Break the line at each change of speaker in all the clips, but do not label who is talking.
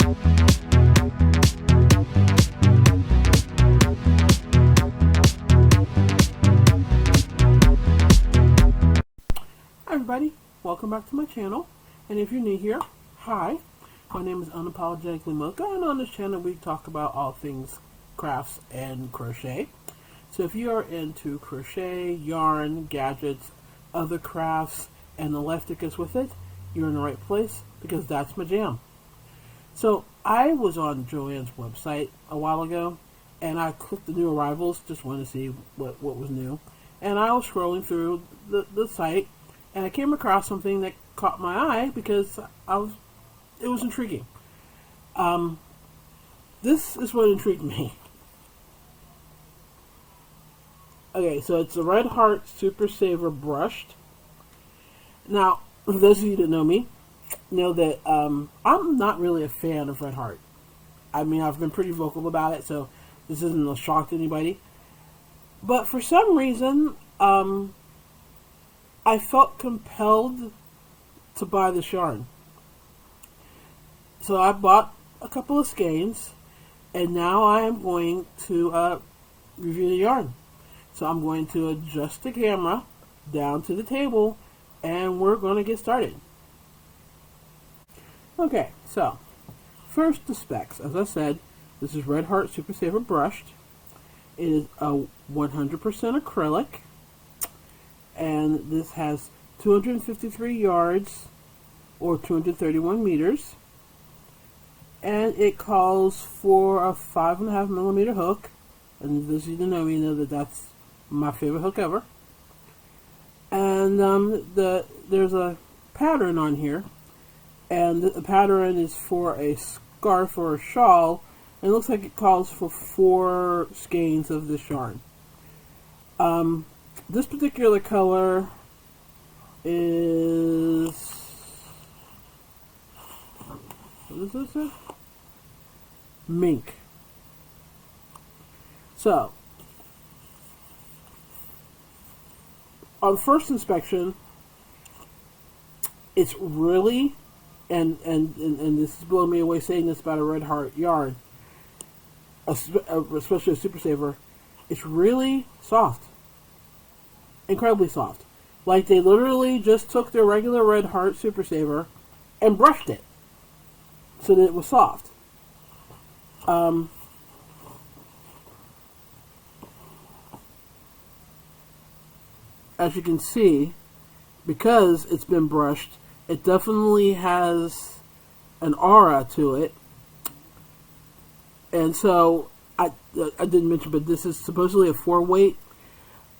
Hi everybody, welcome back to my channel, and if you're new here, hi, my name is Unapologetically Mocha, and on this channel we talk about all things crafts and crochet. So if you are into crochet, yarn, gadgets, other crafts, and the life that goes with it, you're in the right place, because that's my jam. So I was on Joanne's website a while ago, and I clicked the new arrivals, just wanted to see what was new, and I was scrolling through the site, and I came across something that caught my eye because it was intriguing. This is what intrigued me. Okay, so it's a Red Heart Super Saver brushed. Now, for those of you that know me, know that I'm not really a fan of Red Heart. I mean, I've been pretty vocal about it, so this isn't a shock to anybody. But for some reason, I felt compelled to buy this yarn. So I bought a couple of skeins, and now I am going to review the yarn. So I'm going to adjust the camera down to the table, and we're going to get started. Okay, so first the specs. As I said, this is Red Heart Super Saver brushed. It is a 100% acrylic, and this has 253 yards or 231 meters, and it calls for a 5.5 millimeter hook, and those of you that know me know that that's my favorite hook ever. And there's a pattern on here, and the pattern is for a scarf or a shawl, and it looks like it calls for 4 skeins of this yarn. This particular color is, what is this? Mink. So, on first inspection, it's really, and this is blowing me away saying this about a Red Heart yarn, especially a Super Saver, it's really soft. Incredibly soft. Like they literally just took their regular Red Heart Super Saver and brushed it so that it was soft. As you can see, because it's been brushed, it definitely has an aura to it. And so, I didn't mention, but this is supposedly a 4-weight.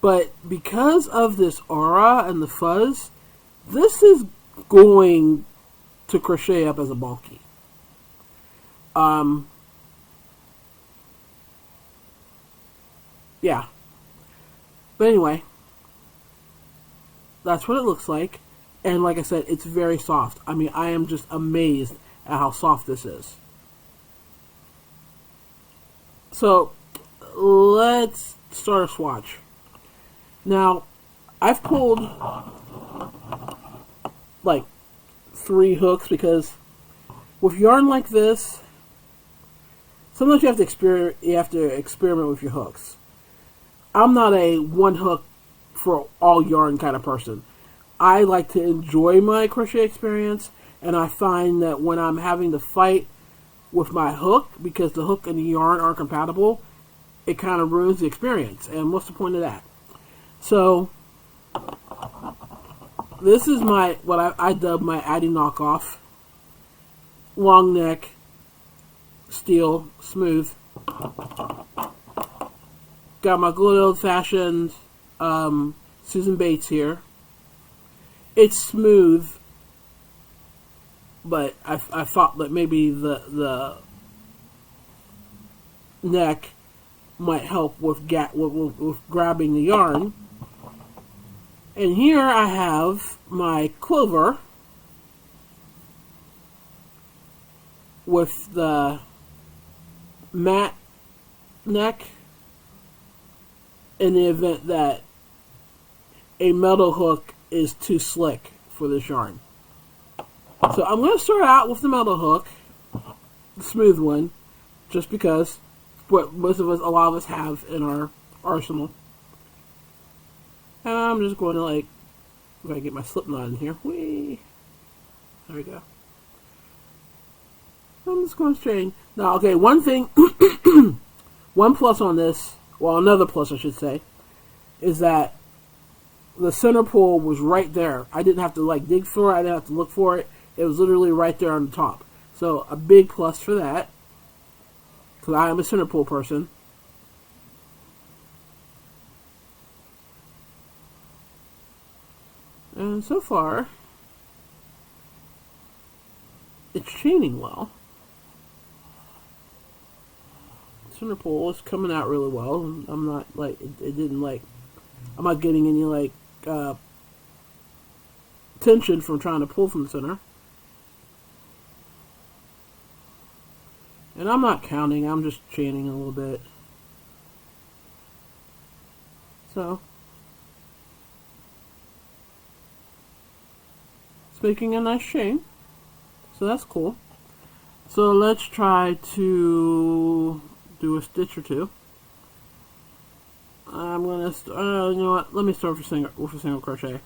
But because of this aura and the fuzz, this is going to crochet up as a bulky. Yeah. But anyway, that's what it looks like. And like I said, it's very soft. I mean, I am just amazed at how soft this is. So, let's start a swatch. Now, I've pulled like 3 hooks because with yarn like this, sometimes you have to experiment with your hooks. I'm not a one hook for all yarn kind of person. I like to enjoy my crochet experience, and I find that when I'm having to fight with my hook because the hook and the yarn aren't compatible, it kind of ruins the experience. And what's the point of that? So, this is what I dub my Addy knockoff. Long neck, steel, smooth. Got my good old-fashioned Susan Bates here. It's smooth, but I thought that maybe the neck might help with grabbing the yarn. And here I have my clover with the matte neck in the event that a metal hook is too slick for this yarn. So I'm going to start out with the metal hook, the smooth one, just because what a lot of us have in our arsenal. And I'm just going to like, if I get my slip knot in here, whee, there we go. I'm just going to strain. Now, okay, one thing, one plus on this, well, another plus I should say, is that the center pull was right there. I didn't have to like dig for it. I didn't have to look for it. It was literally right there on the top. So a big plus for that, because I am a center pull person. And so far, it's chaining well. Center pull is coming out really well. I'm not like, it didn't like, I'm not getting any like tension from trying to pull from the center. And I'm not counting, I'm just chaining a little bit. So, it's making a nice chain. So that's cool. So let's try to do a stitch or two. I'm gonna, you know what? Let me start with a single crochet.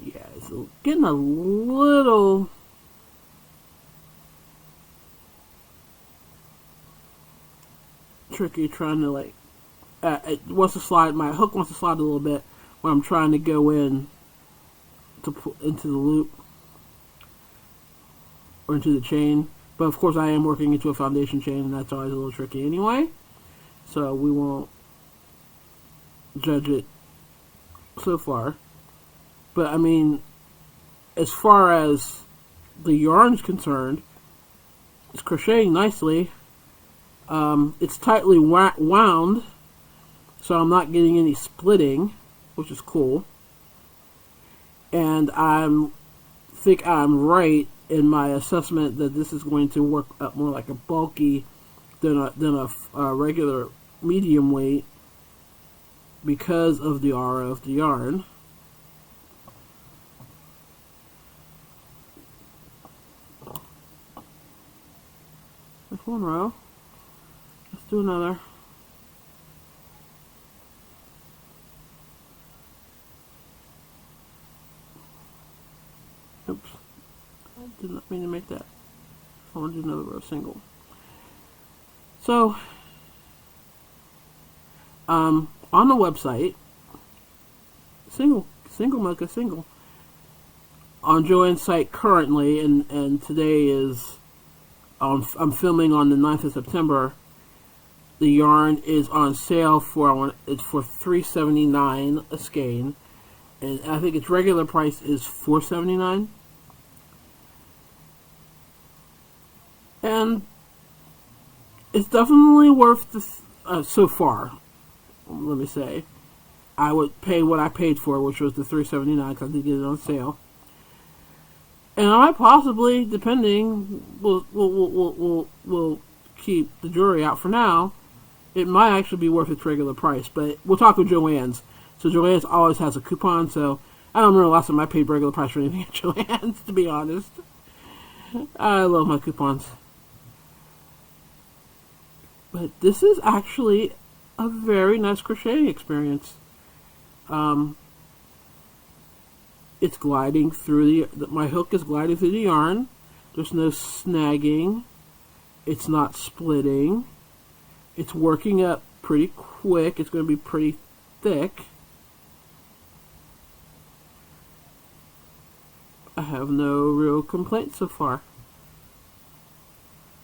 Yeah, it's getting a little tricky trying to like, it wants to slide, my hook wants to slide a little bit when I'm trying to go in to pull into the loop or into the chain. But of course I am working into a foundation chain, and that's always a little tricky anyway, so we won't judge it so far. But I mean, as far as the yarn's concerned, it's crocheting nicely. It's tightly wound, so I'm not getting any splitting, which is cool. And I think I'm right in my assessment that this is going to work up more like a bulky than a regular medium weight because of the aura of the yarn. That's one row. Let's do another. Oops. I did not mean to make that. I want to do another row single. So, on the website, single mocha single. On Joanne's site currently, and today is, I'm filming on the 9th of September. The yarn is on sale for, it's for $3.79 a skein, and I think its regular price is $4.79. And it's definitely worth the so far. Let me say, I would pay what I paid for, which was the $3.79, because I did get it on sale. And I might possibly, depending, we'll keep the jewelry out for now. It might actually be worth its regular price, but we'll talk with Joann's. So Joann's always has a coupon, so I don't remember the last time I paid regular price for anything at Joann's, to be honest. I love my coupons. But this is actually a very nice crocheting experience. It's gliding through my hook is gliding through the yarn. There's no snagging. It's not splitting. It's working up pretty quick. It's going to be pretty thick. I have no real complaints so far.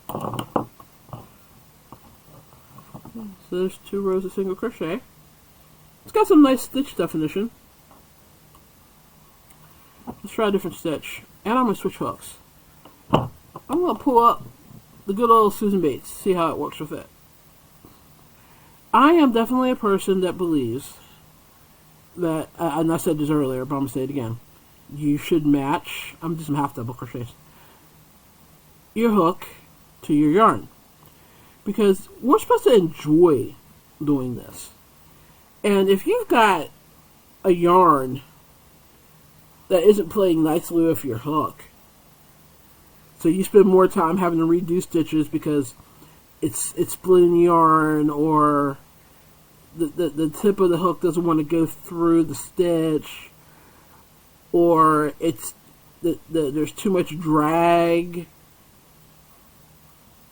So there's 2 rows of single crochet. It's got some nice stitch definition. Let's try a different stitch. And I'm going to switch hooks. I'm going to pull up the good old Susan Bates, see how it works with it. I am definitely a person that believes that, and I said this earlier, but I'm going to say it again. You should match, I'm just some half double crochets, your hook to your yarn. Because we're supposed to enjoy doing this. And if you've got a yarn that isn't playing nicely with your hook, so you spend more time having to redo stitches because it's splitting yarn, or the tip of the hook doesn't want to go through the stitch, or there's too much drag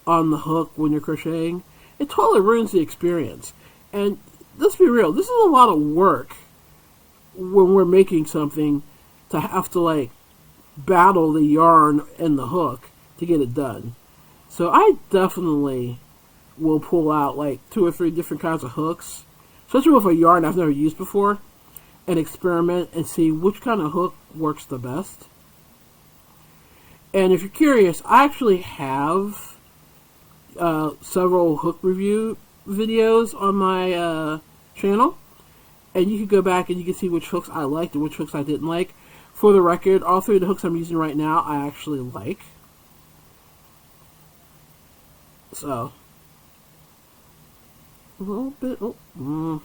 on the hook when you're crocheting, it totally ruins the experience. And let's be real, this is a lot of work when we're making something, to have to like battle the yarn and the hook to get it done. So I definitely will pull out like 2 or 3 different kinds of hooks, especially with a yarn I've never used before, and experiment and see which kind of hook works the best. And if you're curious, I actually have several hook review videos on my channel, and you can go back and you can see which hooks I liked and which hooks I didn't like. For the record, all 3 of the hooks I'm using right now I actually like. So a little bit, a little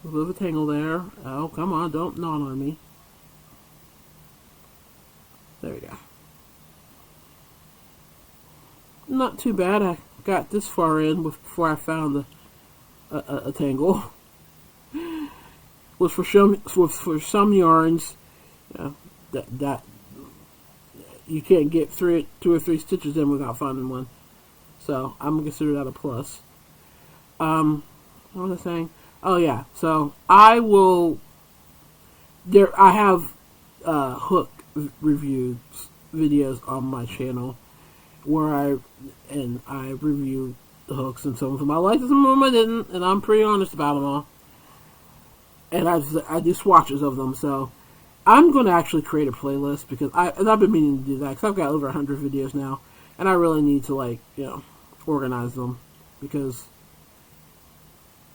bit of a tangle there. Oh, come on, don't gnaw on me. There we go. Not too bad. I got this far in before I found a tangle. Was for some yarns, that you can't get 2 or 3 stitches in without finding one. So I'm gonna consider that a plus. What was I saying? Oh yeah. So I will. I have hook review videos on my channel where I review the hooks, and some of them I liked, and some of them I didn't, and I'm pretty honest about them all. And I do swatches of them, so I'm going to actually create a playlist, because I've been meaning to do that, because I've got over 100 videos now, and I really need to organize them, because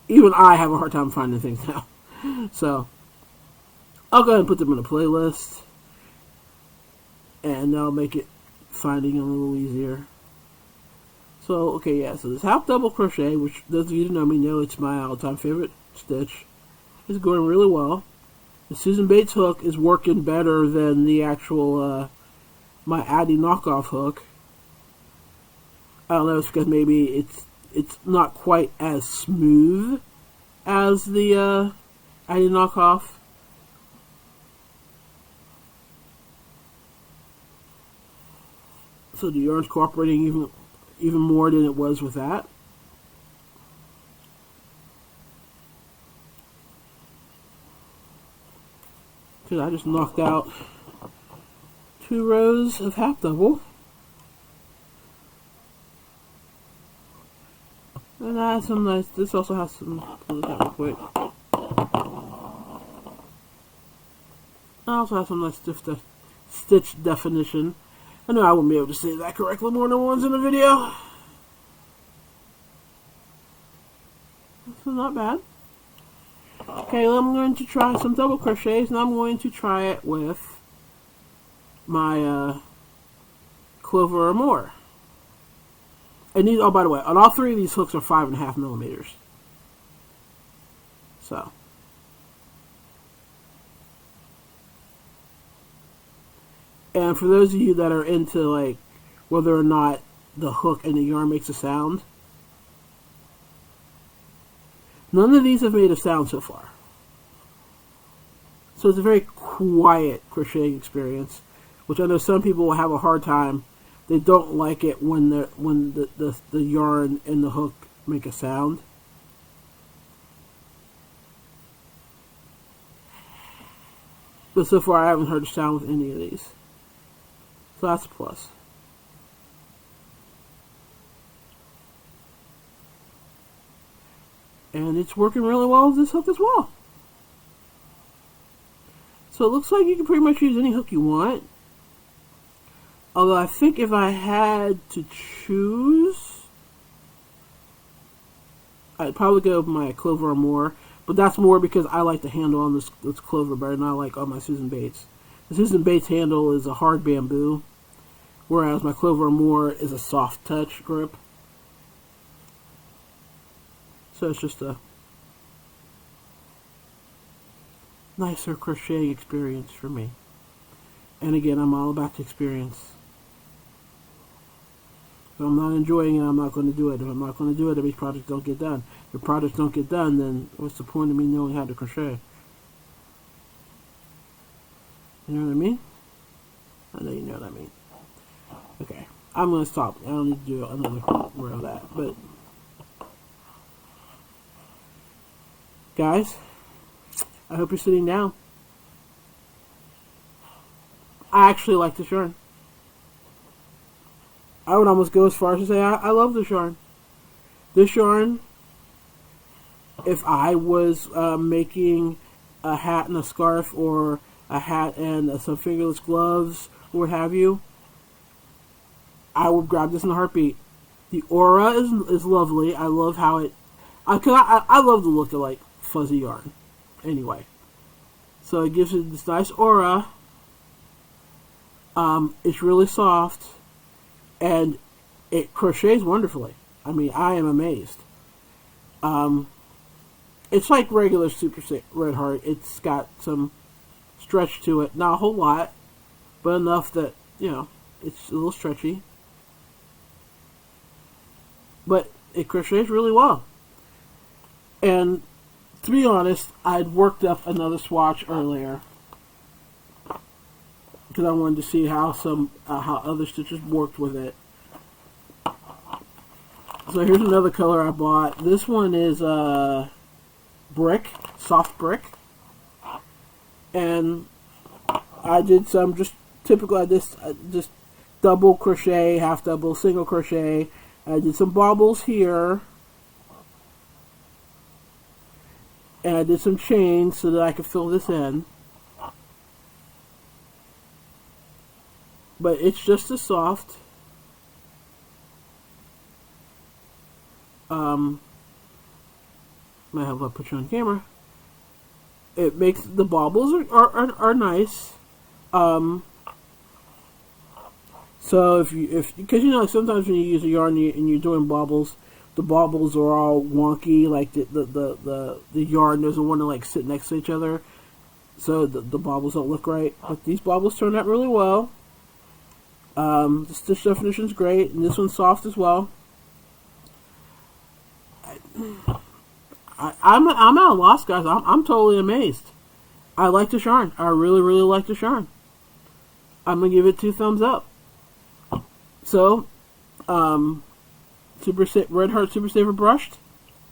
even I have a hard time finding things now. So I'll go ahead and put them in a playlist, and that'll make it finding them a little easier. So, okay, yeah, so this half double crochet, which those of you who know me know it's my all-time favorite stitch, is going really well. The Susan Bates hook is working better than the actual, my Addy knockoff hook. I don't know, it's because maybe it's not quite as smooth as the, Addy knockoff. So the yarn's cooperating even more than it was with that. Because I just knocked out 2 rows of half double. And I have some nice, this also has some, look at it real quick. I also have some nice stitch definition. I know I won't be able to say that correctly more than once in the video. So not bad. Okay, well, I'm going to try some double crochets, and I'm going to try it with my Clover or more. And these, oh, by the way, on all 3 of these hooks are 5.5 millimeters. So. And for those of you that are into, like, whether or not the hook and the yarn makes a sound, none of these have made a sound so far. So it's a very quiet crocheting experience, which I know some people will have a hard time. They don't like it when the yarn and the hook make a sound. But so far I haven't heard a sound with any of these. So that's a plus. And it's working really well with this hook as well. So it looks like you can pretty much use any hook you want. Although I think if I had to choose, I'd probably go with my Clover or more. But that's more because I like the handle on this clover better than I like on my Susan Bates. The Susan Bates handle is a hard bamboo, whereas my Clover More is a soft touch grip. So it's just a nicer crocheting experience for me. And again, I'm all about the experience. If I'm not enjoying it, I'm not going to do it. If I'm not going to do it, these projects don't get done. If projects don't get done, then what's the point of me knowing how to crochet? You know what I mean? I know you know what I mean. Okay, I'm going to stop. I don't need to do another row of that. But, guys, I hope you're sitting down. I actually like this yarn. I would almost go as far as to say I love this yarn. This yarn, if I was making a hat and a scarf, or a hat and some fingerless gloves, or what have you, I would grab this in a heartbeat. The aura is lovely. I love how it... I love the look of like fuzzy yarn. Anyway. So it gives it this nice aura. It's really soft. And it crochets wonderfully. I mean, I am amazed. It's like regular Super Red Heart. It's got some stretch to it. Not a whole lot, but enough that, you know, it's a little stretchy. But it crochets really well. And to be honest, I'd worked up another swatch earlier because I wanted to see how how other stitches worked with it. So here's another color I bought. This one is brick, soft brick, and I did some just typical. I just double crochet, half double, single crochet. I did some bobbles here, and I did some chains so that I could fill this in. But it's just as soft. Might have to put you on camera. It makes the bobbles are nice. So because you know sometimes when you use a yarn and you're doing bobbles, the bobbles are all wonky. Like the yarn doesn't want to like sit next to each other, so the bobbles don't look right. But these bobbles turned out really well. The stitch definition is great, and this one's soft as well. I'm at a loss, guys. I'm totally amazed. I like this yarn. I really, really like this yarn. I'm gonna give it 2 thumbs up. So, Red Heart Super Saver Brushed,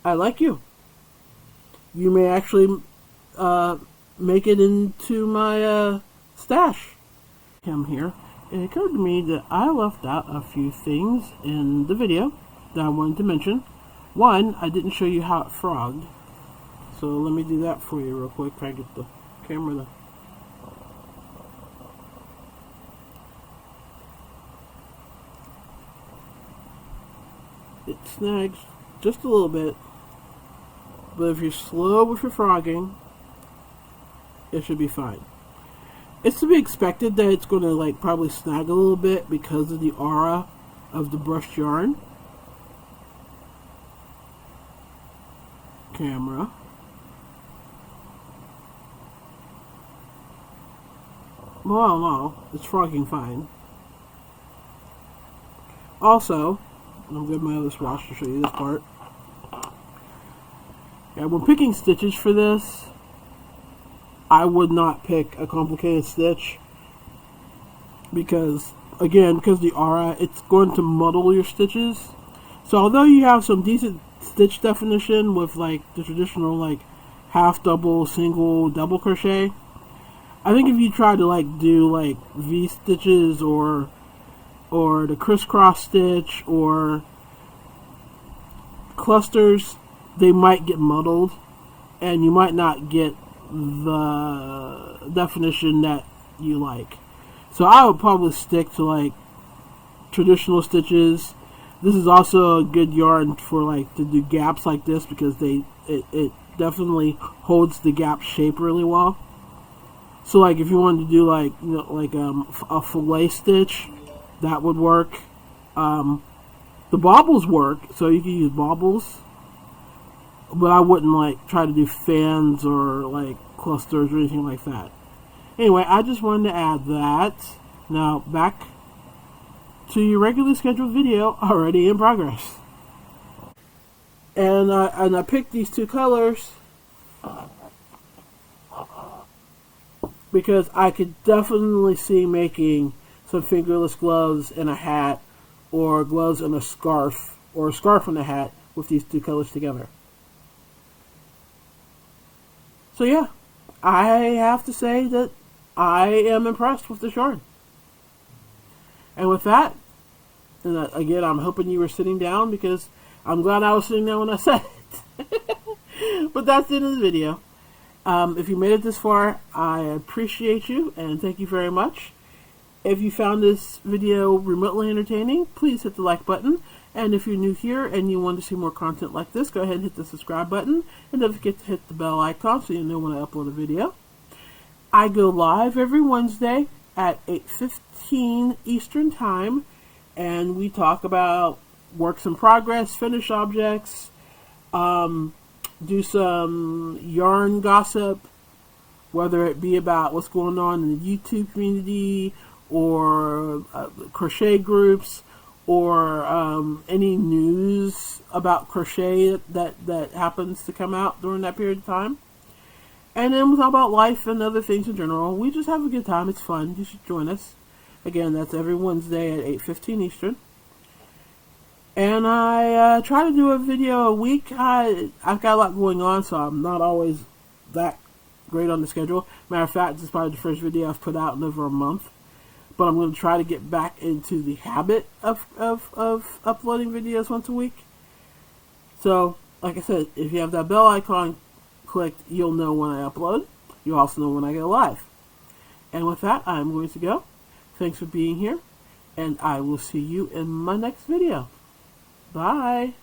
I like you. You may actually make it into my stash. I'm here. It occurred to me that I left out a few things in the video that I wanted to mention. One, I didn't show you how it frogged. So let me do that for you real quick. Try to get the camera It snags just a little bit. But if you're slow with your frogging, it should be fine. It's to be expected that it's going to like probably snag a little bit because of the aura of the brushed yarn. Camera. Well, no, it's frogging fine. Also, I'll get my other swatch to show you this part. Yeah, when picking stitches for this, I would not pick a complicated stitch because the aura, it's going to muddle your stitches. So although you have some decent stitch definition with like the traditional like half double, single, double crochet, I think if you try to like do like V stitches or the crisscross stitch or clusters, they might get muddled and you might not get the definition that you like. So I would probably stick to like traditional stitches. This is also a good yarn for like to do gaps like this because it definitely holds the gap shape really well. So like if you wanted to do like, you know, like a fillet stitch, that would work. The baubles work, so you can use baubles, but I wouldn't like try to do fans or like clusters or anything like that. Anyway, I just wanted to add that. Now back to your regularly scheduled video already in progress. And I picked these two colors because I could definitely see making some fingerless gloves and a hat, or gloves and a scarf, or a scarf and a hat with these two colors together. So yeah, I have to say that I am impressed with this yarn. And with that, and again, I'm hoping you were sitting down, because I'm glad I was sitting down when I said it. But that's the end of the video. If you made it this far, I appreciate you, and thank you very much. If you found this video remotely entertaining, please hit the like button. And if you're new here and you want to see more content like this, go ahead and hit the subscribe button. And don't forget to hit the bell icon so you know when I upload a video. I go live every Wednesday at 8:15 Eastern Time. And we talk about works in progress, finished objects, do some yarn gossip, whether it be about what's going on in the YouTube community, or crochet groups, or any news about crochet that happens to come out during that period of time. And then we talk about life and other things in general. We just have a good time. It's fun. You should join us. Again, that's every Wednesday at 8:15 Eastern. And I try to do a video a week. I've got a lot going on, so I'm not always that great on the schedule. Matter of fact, this is probably the first video I've put out in over a month. But I'm going to try to get back into the habit of uploading videos once a week. So, like I said, if you have that bell icon clicked, you'll know when I upload. You'll also know when I go live. And with that, I'm going to go. Thanks for being here, and I will see you in my next video. Bye.